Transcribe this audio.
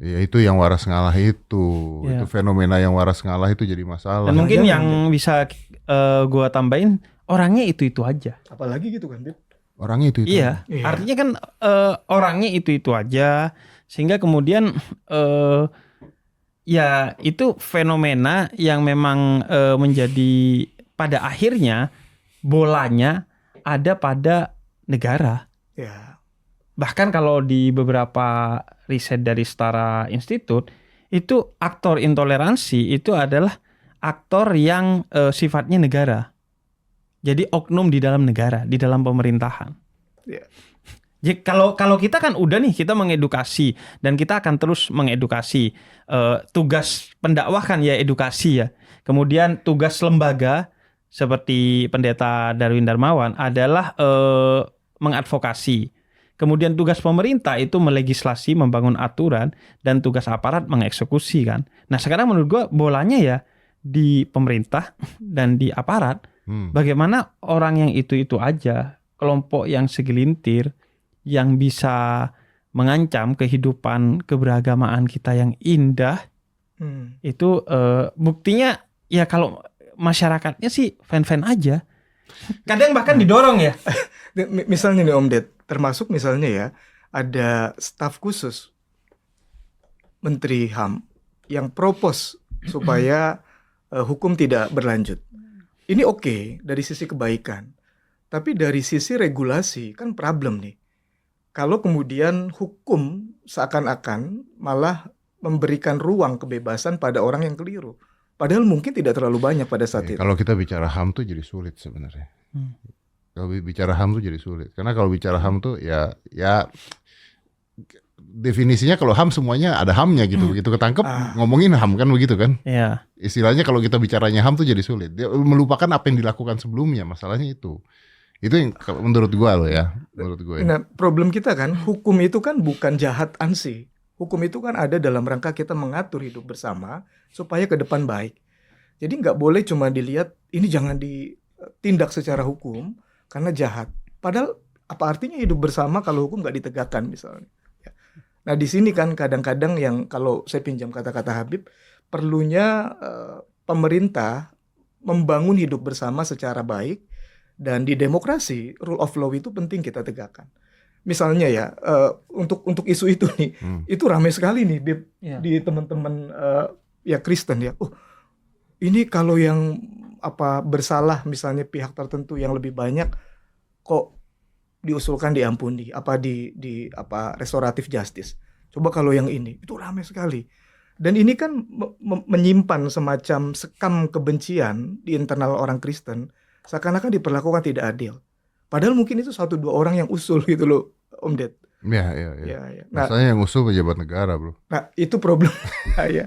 Ya itu yang waras ngalah itu Ya. fenomena yang waras ngalah itu jadi masalah. Dan mungkin Jangan, yang bisa gua tambahin, orangnya itu aja. Apalagi gitu kan, Bib. Orangnya itu. Iya, Iya. artinya kan orangnya itu aja, sehingga kemudian ya itu fenomena yang memang menjadi pada akhirnya bolanya ada pada negara. Ya. Bahkan kalau di beberapa riset dari Setara Institute, itu aktor intoleransi itu adalah aktor yang sifatnya negara. Jadi oknum di dalam negara, di dalam pemerintahan. Ya. Jadi kalau kita kan udah nih, kita mengedukasi dan kita akan terus mengedukasi. Tugas pendakwah kan ya edukasi ya. Kemudian tugas lembaga seperti Pendeta Darwin Darmawan adalah mengadvokasi. Kemudian tugas pemerintah itu melegislasi, membangun aturan, dan tugas aparat mengeksekusi kan. Nah sekarang menurut gua bolanya ya di pemerintah dan di aparat. Bagaimana orang yang itu aja, kelompok yang segelintir, yang bisa mengancam kehidupan keberagamaan kita yang indah, itu buktinya ya kalau masyarakatnya sih fan-fan aja. Kadang bahkan didorong ya. Misalnya nih Om Ded, termasuk misalnya ya, ada staf khusus Menteri HAM yang propose supaya hukum tidak berlanjut. Ini oke dari sisi kebaikan, tapi dari sisi regulasi kan problem nih. Kalau kemudian hukum seakan-akan malah memberikan ruang kebebasan pada orang yang keliru. Padahal mungkin tidak terlalu banyak pada saat itu. Kalau kita bicara HAM tuh jadi sulit sebenarnya. Kalau bicara HAM tuh jadi sulit. Karena kalau bicara HAM tuh ya definisinya kalau HAM semuanya ada HAM-nya gitu. Begitu ketangkep ngomongin HAM kan begitu kan. Iya. Istilahnya kalau kita bicaranya HAM tuh jadi sulit. Dia melupakan apa yang dilakukan sebelumnya. Masalahnya itu. Itu yang menurut gua loh ya. Menurut gue. Nah, problem kita kan hukum itu kan bukan jahat ansi. Hukum itu kan ada dalam rangka kita mengatur hidup bersama supaya ke depan baik. Jadi nggak boleh cuma dilihat ini jangan ditindak secara hukum karena jahat. Padahal apa artinya hidup bersama kalau hukum nggak ditegakkan misalnya. Nah di sini kan kadang-kadang yang kalau saya pinjam kata-kata Habib, perlunya pemerintah membangun hidup bersama secara baik, dan di demokrasi rule of law itu penting kita tegakkan. Misalnya ya untuk isu itu nih, itu ramai sekali nih di teman-teman ya Kristen ya. Ini kalau yang bersalah misalnya pihak tertentu yang lebih banyak kok diusulkan diampuni di restoratif justice. Coba kalau yang ini itu ramai sekali. Dan ini kan menyimpan semacam sekam kebencian di internal orang Kristen, seakan-akan diperlakukan tidak adil. Padahal mungkin itu 1-2 orang yang usul gitu loh, Om Ded. Iya. Nah, masalahnya yang usul pejabat negara, bro. Nah, itu problem. Ya.